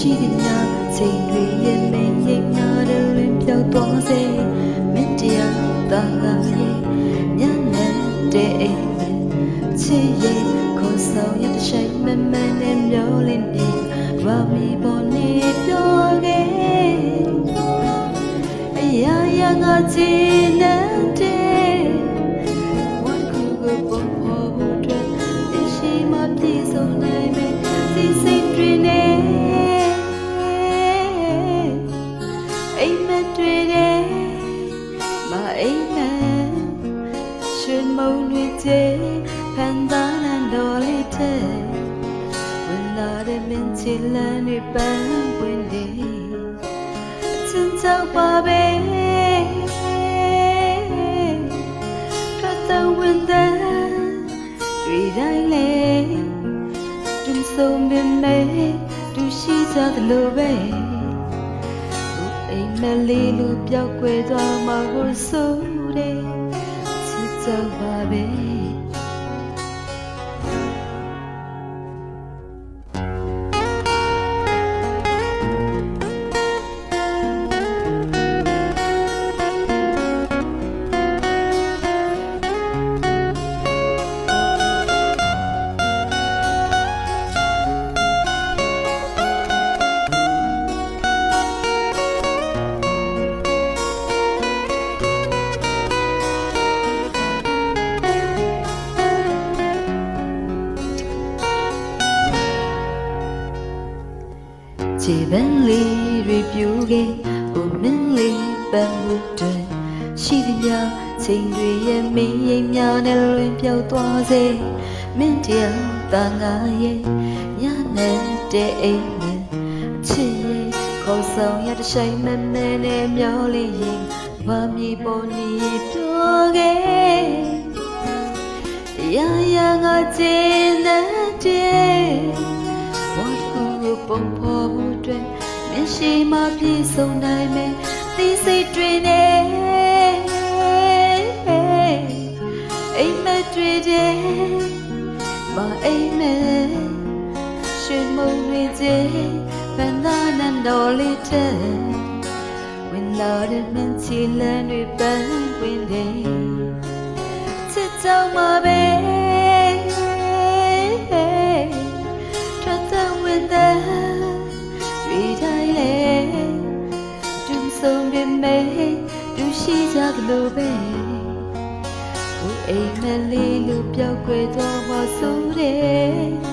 ရှိသည်များချိန်တွေရဲ့မင်းရင်နာတဲ့လွင်ပြောက်သွားစေမင်းတရားသာငါရဲ့ညနေတဲ့အိမ်နဲ့ချစ်ရဲ့ခေါ်ဆောင်ရတဲ့ရှိမမနဲ့မျောလင်းနေဘာမီပေါ်နေပြောခဲ့အရာရာငါချင်တဲ့ဝတ်ကူကိုပေါ်ဖို့အတွက်ရှိမှပြည့်စုံနိုင်မယ်ဒီစိတ်တွေနဲ့အိမ်မက်တွေနဲ့မအိမ်မက်ရှင်မုံတွေချေဖန်သားနံတော်လေးတဲ့ဝင်လာတဲ့မင်းချီလန်းတွေပန်းပွင့်နေချင်ကြောက်ပါပဲထွက်တဲ့ဝင်တဲ့တွေ့တိုင်းလေတူဆုံးပင်မဲတူရှိကြသလိုပဲအိမ်မလေးလူပြောက်ွယ်သွားမှာကိုဆိုတဲ့ချစ်ကြပါပဲခြေပန်းလေးတွေပြူခဲ့ကိုမင်းလေးပန်းမှုတွေရှိသည်များချိန်တွေရဲ့မင်းရိမ်များနဲ့လွင်ပြောက်သွားစေမင်းတရားသာငါရဲ့ညနေတဲ့အိမ်နဲ့ချစ်ရဲ့ခေါ်ဆောင်ရတဲ့ရှိမမနဲ့မျောလေးရင်ဘာမီပေါ်နေပြောခဲ့ရာရာငါချင်တဲ့what couldပုံဖော်မှုတွေမရှိမှပြည့်စုံနိုင်မယ်ဒီစိတ်တွေနဲ့အိမ်မက်တွေတဲ့မအိမ်မက်ရှင်မုံတွေတဲ့ဘန္နာနံတော်လေးတဲ့ဝင်လာတဲ့မင်းချီလန်းတွေပန်းပွင့်တယ်ချစ်ကြောင်မှာပဲဆုံးပင်မဲတူရှိကြသလိုပဲကိုအိမ်မလေးလူပြောက်ွယ်သွားမှဆိုတယ်